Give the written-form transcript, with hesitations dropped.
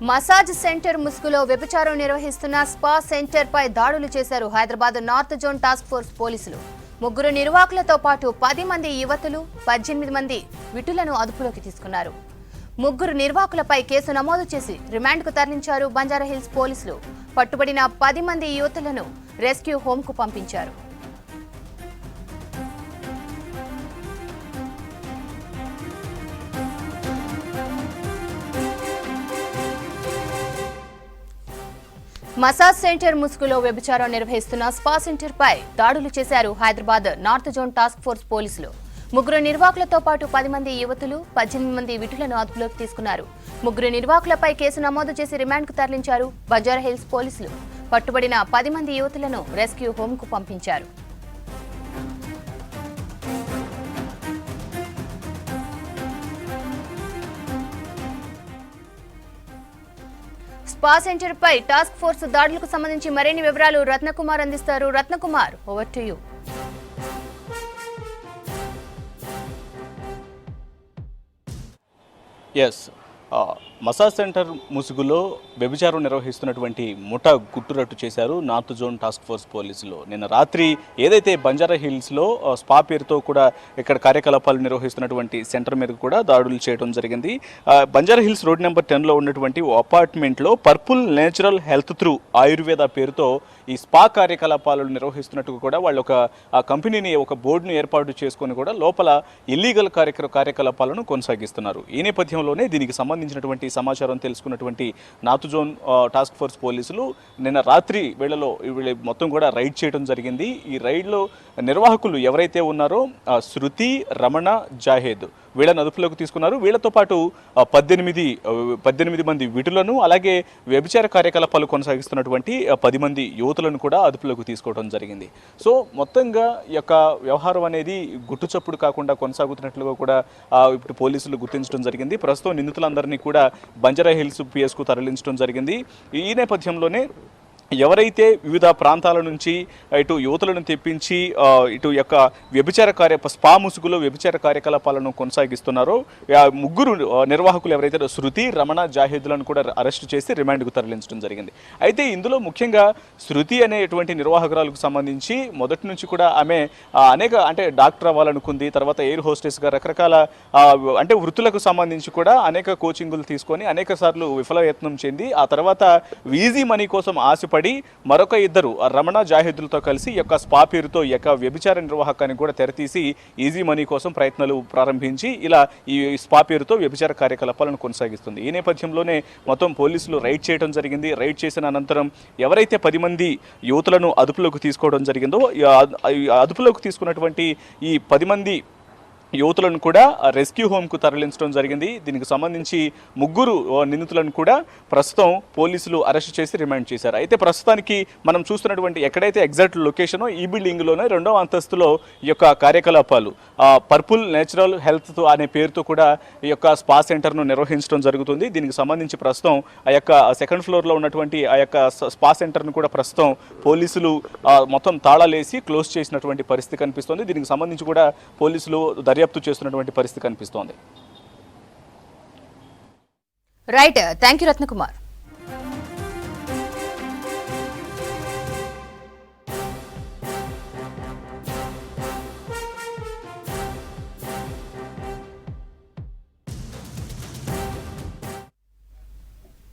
Massage centre ముసుగులో వ్యభిచారం నిర్వహిస్తున్న స్పా సెంటర్ పై దాడులు చేశారు Hyderabad north zone task force పోలీసులు. 3 నిర్వాహకులతో పాటు 10 మంది యువతులు, 18 మంది విటులను అదుపులోకి తీసుకున్నారు. 3 నిర్వాహకులపై కేసు నమోదు చేసి రిమాండ్కు తరలించారు బంజారాహిల్స్ పోలీసులు. పట్టుబడిన 10 మంది యువతులను రెస్క్యూ హోంకు పంపించారు. మసాజ్ సెంటర్ ముసుగులో వ్యభిచారం నిర్వహిస్తున్న స్పా సెంటర్ పై దాడులు చేశారు Hyderabad north zone task force పోలీసులు. 3 నిర్వాహకులతో పాటు 10 మంది యువతులు, 18 మంది విటులను అదుపులోకి తీసుకున్నారు. 3 నిర్వాహకులపై కేసు నమోదు చేసి రిమాండ్కు తరలించారు బంజారాహిల్స్ పోలీసులు. పట్టుబడిన 10 మంది యువతులను రెస్క్యూ హోంకు పంపించారు. స్పా సెంటర్ పై టాస్క్ ఫోర్స్ దాడులకు సంబంధించి మరిన్ని వివరాలు రత్నకుమార్ అందిస్తారు. Ratnakumar, over to you. Massage centre ముసుగులో వ్యభిచారం నిర్వహిస్తున్నటువంటి ముఠా గుట్టురట్టు చేశారు నార్త్ జోన్ టాస్క్ ఫోర్స్ పోలీసులు. నిన్న రాత్రి ఏదైతే బంజారా హిల్స్లో స్పా పేరుతో కూడా ఇక్కడ కార్యకలాపాలు నిర్వహిస్తున్నటువంటి సెంటర్ మీద కూడా దాడులు చేయడం జరిగింది. బంజారా హిల్స్ రోడ్ నెంబర్ 10లో ఉన్నటువంటి అపార్ట్మెంట్లో purple natural health through Ayurveda పేరుతో ఈ స్పా కార్యకలాపాలను నిర్వహిస్తున్నట్టు కూడా వాళ్ళు ఒక కంపెనీని, ఒక బోర్డును ఏర్పాటు చేసుకొని కూడా లోపల ఇల్లీగల్ కార్యకలాపాలను కొనసాగిస్తున్నారు. ఈ నేపథ్యంలోనే దీనికి సంబంధించినటువంటి సమాచారం తెలుసుకున్నటువంటి నార్త్ జోన్ టాస్క్ ఫోర్స్ పోలీసులు నిన్న రాత్రి వేళలో మొత్తం కూడా రైడ్ చేయడం జరిగింది. ఈ రైడ్లో నిర్వాహకులు ఎవరైతే ఉన్నారో శృతి, రమణ, జాహేద్ వీళ్ళని అదుపులోకి తీసుకున్నారు. వీళ్లతో పాటు 18 మంది విటులను, అలాగే వ్యభిచార కార్యకలాపాలు కొనసాగిస్తున్నటువంటి 10 మంది యువతులను కూడా అదుపులోకి తీసుకోవడం జరిగింది. సో మొత్తంగా ఈ యొక్క వ్యవహారం అనేది గుట్టుచప్పుడు కాకుండా కొనసాగుతున్నట్లుగా కూడా ఇప్పుడు పోలీసులు గుర్తించడం జరిగింది. ప్రస్తుతం నిందితులందరినీ కూడా బంజారా హిల్స్ పిఎస్కు తరలించడం జరిగింది. ఈ నేపథ్యంలోనే ఎవరైతే వివిధ ప్రాంతాల నుంచి ఇటు యువతులను తెప్పించి ఇటు యొక్క స్పా ముసుగులో వ్యభిచార కార్యకలాపాలను కొనసాగిస్తున్నారో 3 నిర్వాహకులు ఎవరైతే శృతి, రమణ, జాహేద్లను కూడా అరెస్టు చేసి రిమాండ్కు తరలించడం జరిగింది. అయితే ఇందులో ముఖ్యంగా శృతి అనేటువంటి నిర్వాహకురాలకు సంబంధించి మొదటి నుంచి కూడా ఆమె అంటే డాక్టర్ అవ్వాలనుకుంది, తర్వాత ఎయిర్ హోస్టెస్గా రకరకాల వృత్తులకు సంబంధించి కూడా అనేక కోచింగులు తీసుకొని అనేక సార్లు విఫలయత్నం చెంది ఆ తర్వాత ఈజీ మనీ కోసం ఆశపడి మరొక 2 రమణ, జాహేదులతో కలిసి ఈ యొక్క స్పా పేరుతో ఈ యొక్క వ్యభిచార నిర్వాహకాన్ని కూడా తెరతీసి ఈజీ మనీ కోసం ప్రయత్నాలు ప్రారంభించి ఇలా ఈ స్పా పేరుతో వ్యభిచార కార్యకలాపాలను కొనసాగిస్తుంది. ఈ నేపథ్యంలోనే మొత్తం పోలీసులు రైడ్ చేయడం జరిగింది. రైడ్ చేసిన అనంతరం ఎవరైతే 10 మంది యువతులను అదుపులోకి తీసుకోవడం జరిగిందో అదుపులోకి తీసుకున్నటువంటి ఈ 10 మంది యువతులను కూడా రెస్క్యూ హోమ్కు తరలించడం జరిగింది. దీనికి సంబంధించి 3 నిందితులను కూడా ప్రస్తుతం పోలీసులు అరెస్ట్ చేసి రిమాండ్ చేశారు. అయితే ప్రస్తుతానికి మనం చూస్తున్నటువంటి ఎక్కడైతే ఎగ్జాక్ట్ లొకేషనో ఈ బిల్డింగ్లోనే 2వ అంతస్తులో ఈ యొక్క కార్యకలాపాలు పర్పుల్ నేచురల్ హెల్త్ అనే పేరుతో కూడా ఈ యొక్క స్పా సెంటర్ను నిర్వహించడం జరుగుతుంది. దీనికి సంబంధించి ప్రస్తుతం ఆ యొక్క 2nd ఫ్లోర్లో ఉన్నటువంటి ఆ యొక్క స్పా సెంటర్ను కూడా ప్రస్తుతం పోలీసులు మొత్తం తాళాలేసి క్లోజ్ చేసినటువంటి పరిస్థితి కనిపిస్తుంది. దీనికి సంబంధించి కూడా పోలీసులు దర్యాప్తు చేస్తున్నటువంటి పరిస్థితి కనిపిస్తోంది. Right, thank you Ratnakumar.